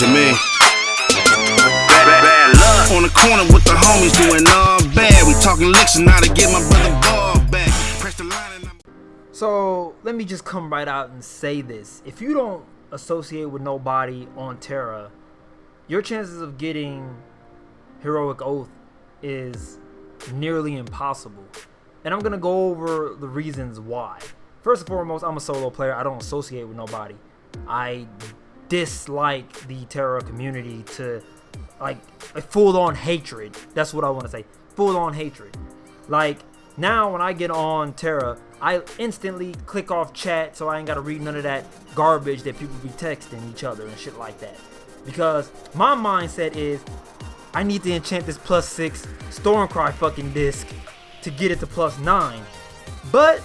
to me. Bad luck. On the corner with the homies doing all bad. We talking licks and how to get my brother ball back. Press the line and So let me just come right out and say this. If you don't associate with nobody on Tera, your chances of getting Heroic Oath is nearly impossible. And I'm going to go over the reasons why. First and foremost, I'm a solo player. I don't associate with nobody. I dislike the Tera community to like a full-on hatred. That's what I want to say. Full-on hatred. Like now when I get on Tera, I instantly click off chat so I ain't got to read none of that garbage that people be texting each other and shit like that. Because my mindset is I need to enchant this +6 Stormcry fucking disc to get it to +9. But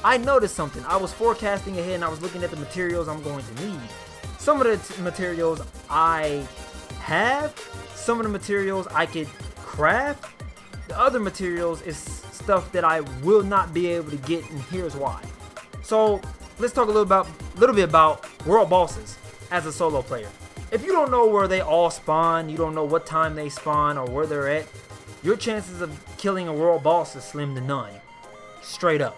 I noticed something. I was forecasting ahead and I was looking at the materials I'm going to need. Some of the materials I have, some of the materials I could craft. The other materials is stuff that I will not be able to get, and here's why. So let's talk a little bit about world bosses as a solo player. If you don't know where they all spawn, you don't know what time they spawn or where they're at, your chances of killing a world boss is slim to none. Straight up.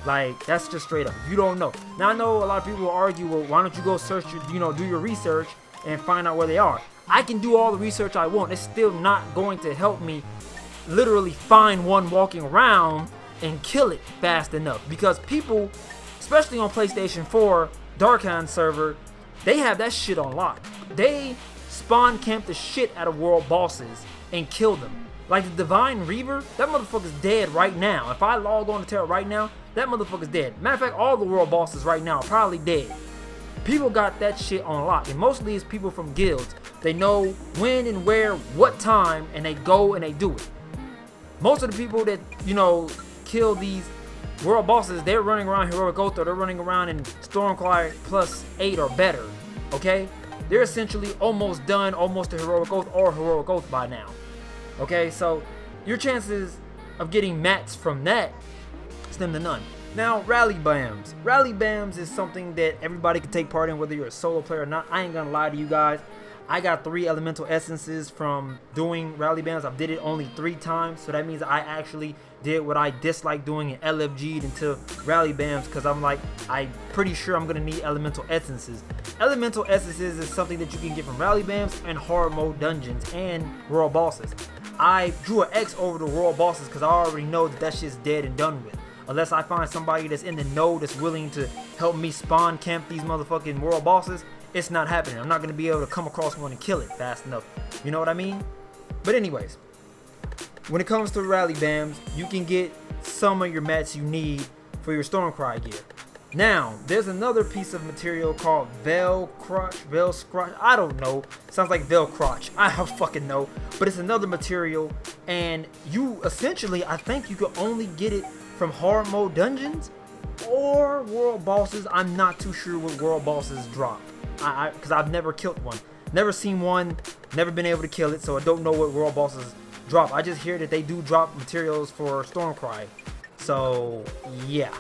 Like, that's just straight up. If you don't know. Now, I know a lot of people will argue, well, why don't you go search, do your research and find out where they are. I can do all the research I want. It's still not going to help me literally find one walking around and kill it fast enough. Because people, especially on PlayStation 4, Darkhan server, they have that shit on lock. They spawn camp the shit out of world bosses and kill them. Like the Divine Reaver, that motherfucker's dead right now. If I log on to Tera right now, that motherfucker's dead. Matter of fact, all the world bosses right now are probably dead. People got that shit on lock, and mostly it's people from guilds. They know when and where, what time, and they go and they do it. Most of the people that, kill these world bosses, they're running around Heroic Oath, or they're running around in Stormcry +8 or better, okay? They're essentially almost done, almost to Heroic Oath or Heroic Oath by now. Okay, so your chances of getting mats from that slim to none. Now, rally bams. Rally bams is something that everybody can take part in, whether you're a solo player or not. I ain't gonna lie to you guys. I got 3 elemental essences from doing rally bams. I did it only 3 times, so that means I actually did what I dislike doing and LFG'd into rally bams, because I'm pretty sure I'm gonna need elemental essences. Elemental essences is something that you can get from rally bams and hard mode dungeons and world bosses. I drew an X over the world bosses because I already know that shit's dead and done with. Unless I find somebody that's in the know that's willing to help me spawn camp these motherfucking world bosses, it's not happening. I'm not going to be able to come across one and kill it fast enough. You know what I mean? But anyways, when it comes to rally bams, you can get some of your mats you need for your Stormcry gear. Now, there's another piece of material called Velcrotch, I don't know. Sounds like Velcrotch, I don't fucking know. But it's another material, and you essentially, I think you could only get it from hard mode dungeons or world bosses. I'm not too sure what world bosses drop, because I've never killed one. Never seen one, never been able to kill it, so I don't know what world bosses drop. I just hear that they do drop materials for Stormcry. So, yeah.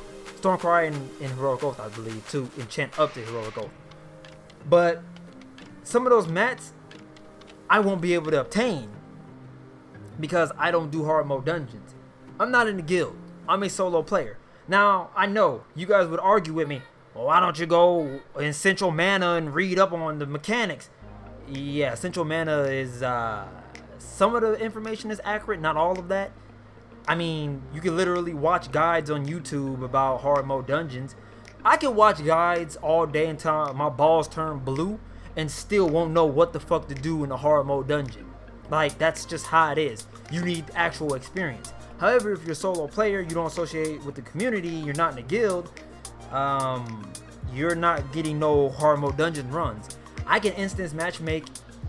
Stormcry and Heroic Oath, I believe, too. Enchant up to Heroic Oath. But some of those mats, I won't be able to obtain because I don't do hard mode dungeons. I'm not in the guild. I'm a solo player. Now, I know you guys would argue with me. Well, why don't you go in Central Mana and read up on the mechanics? Yeah, Central Mana is, some of the information is accurate, not all of that. I mean, you can literally watch guides on YouTube about hard mode dungeons. I can watch guides all day until my balls turn blue and still won't know what the fuck to do in a hard mode dungeon. Like, that's just how it is. You need actual experience. However, if you're a solo player, you don't associate with the community, you're not in a guild, you're not getting no hard mode dungeon runs. I can instance matchmake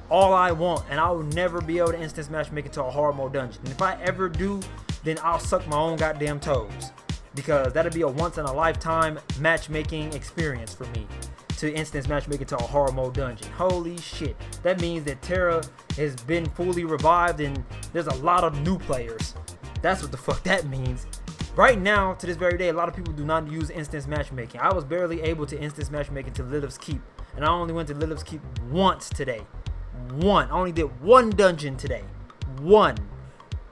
all I want, and I will never be able to instance matchmake into a hard mode dungeon. And if I ever do, then I'll suck my own goddamn toes, because that'll be a once in a lifetime matchmaking experience for me to instance matchmaking to a hard mode dungeon. Holy shit. That means that Tera has been fully revived and there's a lot of new players. That's what the fuck that means. right now, to this very day, a lot of people do not use instance matchmaking. I was barely able to instance matchmaking to Lilith's Keep, and I only went to Lilith's Keep once today. I only did one dungeon today. One.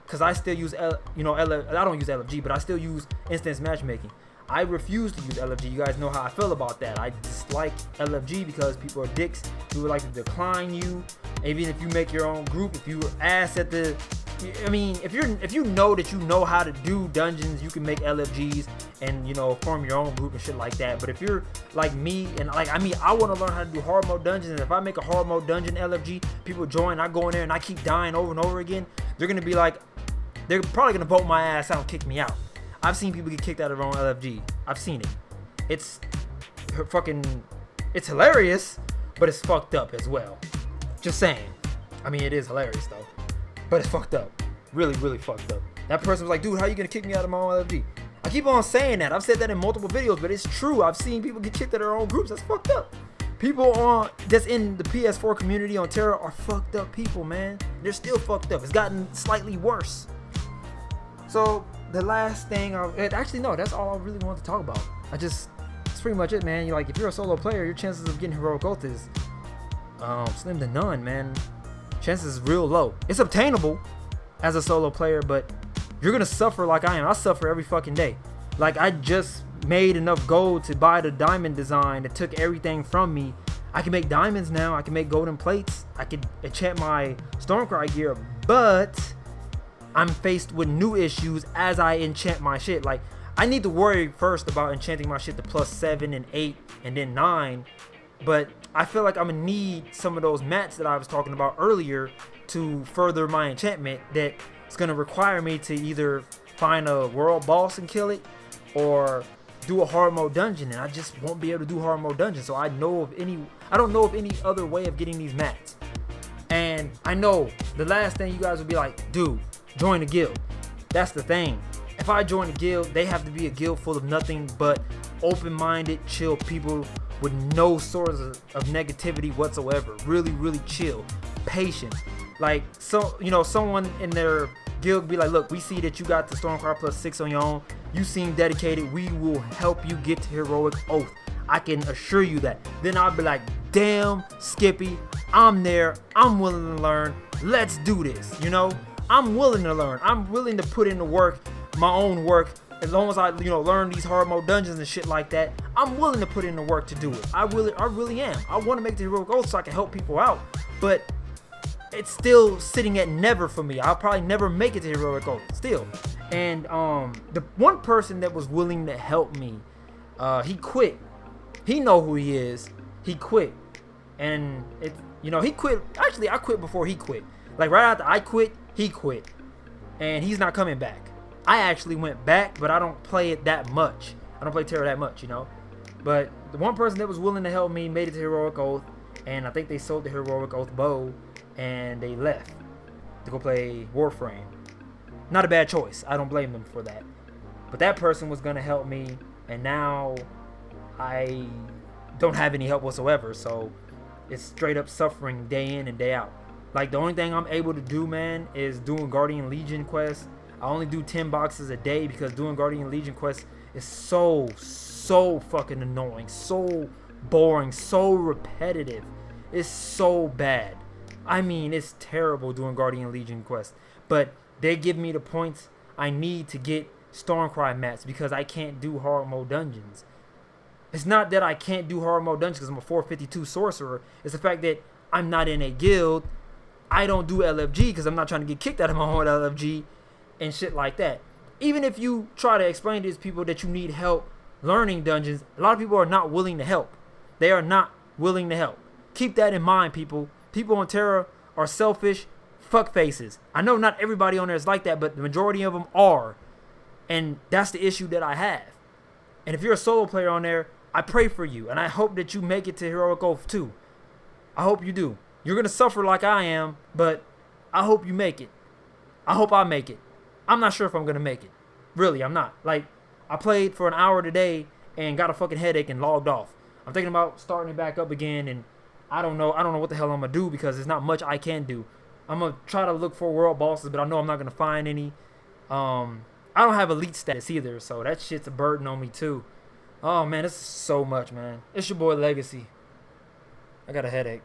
Because I still use, I don't use LFG, but I still use instance matchmaking. I refuse to use LFG. You guys know how I feel about that. I dislike LFG because people are dicks. People like to decline you. Even if you make your own group, if you ask at the, if you know that you know how to do dungeons, you can make LFGs and form your own group and shit like that. But if you're like me and I want to learn how to do hard mode dungeons. And if I make a hard mode dungeon LFG, people join. I go in there and I keep dying over and over again. They're gonna be like, they're probably gonna vote my ass out and kick me out. I've seen people get kicked out of their own LFG. I've seen it. It's hilarious, but it's fucked up as well. Just saying. It is hilarious though, but it's fucked up. Really, really fucked up. That person was like, dude, how you gonna kick me out of my own LFG? I keep on saying that. I've said that in multiple videos, but it's true. I've seen people get kicked out of their own groups. That's fucked up. People that's in the PS4 community on Tera are fucked up people, man. They're still fucked up. It's gotten slightly worse. So the last thing, that's all I really want to talk about. It's pretty much it, man. If you're a solo player, your chances of getting heroic oath is slim to none, man. Chances is real low. It's obtainable as a solo player, but you're gonna suffer like I am. I suffer every fucking day. I just made enough gold to buy the diamond design that took everything from me. I can make diamonds now. I can make golden plates. I can enchant my Stormcry gear, but I'm faced with new issues as I enchant my shit. I need to worry first about enchanting my shit to +7 and 8 and then 9, but I feel like I'm gonna need some of those mats that I was talking about earlier to further my enchantment. That it's gonna require me to either find a world boss and kill it, or do a hard mode dungeon, and I just won't be able to do hard mode dungeon. So I don't know of any other way of getting these mats. And I know the last thing you guys would be like, dude, join a guild. That's the thing. If I join a guild, they have to be a guild full of nothing but open-minded, chill people with no source of negativity whatsoever. Really, really chill, patient. Someone in their guild be like, look, we see that you got the Stormcry +6 on your own. You seem dedicated. We will help you get to heroic oath. I can assure you that. Then I'll be like, damn, Skippy, I'm there. I'm willing to learn. Let's do this. I'm willing to learn. I'm willing to put in the work, my own work. As long as I, learn these hard mode dungeons and shit like that, I'm willing to put in the work to do it. I really am. I want to make the heroic oath so I can help people out. But it's still sitting at never for me. I'll probably never make it to heroic oath still. And the one person that was willing to help me, he quit. He know who he is. He quit. And he quit. Actually, I quit before he quit. Right after I quit, he quit. And he's not coming back. I actually went back, but I don't play it that much. I don't play Tera that much, But the one person that was willing to help me made it to heroic oath, and I think they sold the heroic oath bow, and they left to go play Warframe. Not a bad choice. I don't blame them for that. But that person was gonna help me, and now I don't have any help whatsoever. So it's straight up suffering day in and day out. The only thing I'm able to do, man, is doing Guardian Legion quests. I only do 10 boxes a day because doing Guardian Legion quests is so fucking annoying, so boring, so repetitive. It's so bad. It's terrible doing Guardian Legion quests. But they give me the points I need to get Stormcry mats because I can't do hard mode dungeons. It's not that I can't do hard mode dungeons because I'm a 452 sorcerer. It's the fact that I'm not in a guild. I don't do LFG because I'm not trying to get kicked out of my own LFG and shit like that. Even if you try to explain to these people that you need help learning dungeons, a lot of people are not willing to help. They are not willing to help. Keep that in mind, people. People on Tera are selfish fuck faces. I know not everybody on there is like that, but the majority of them are. And that's the issue that I have. And if you're a solo player on there, I pray for you. And I hope that you make it to heroic oath too. I hope you do. You're going to suffer like I am, but I hope you make it. I hope I make it. I'm not sure if I'm going to make it. Really, I'm not. I played for an hour today and got a fucking headache and logged off. I'm thinking about starting it back up again, and I don't know what the hell I'm going to do because there's not much I can do. I'm going to try to look for world bosses, but I know I'm not going to find any. I I don't have elite status either, so that shit's a burden on me too. Oh man, this is so much, man. It's your boy Legacy. I got a headache.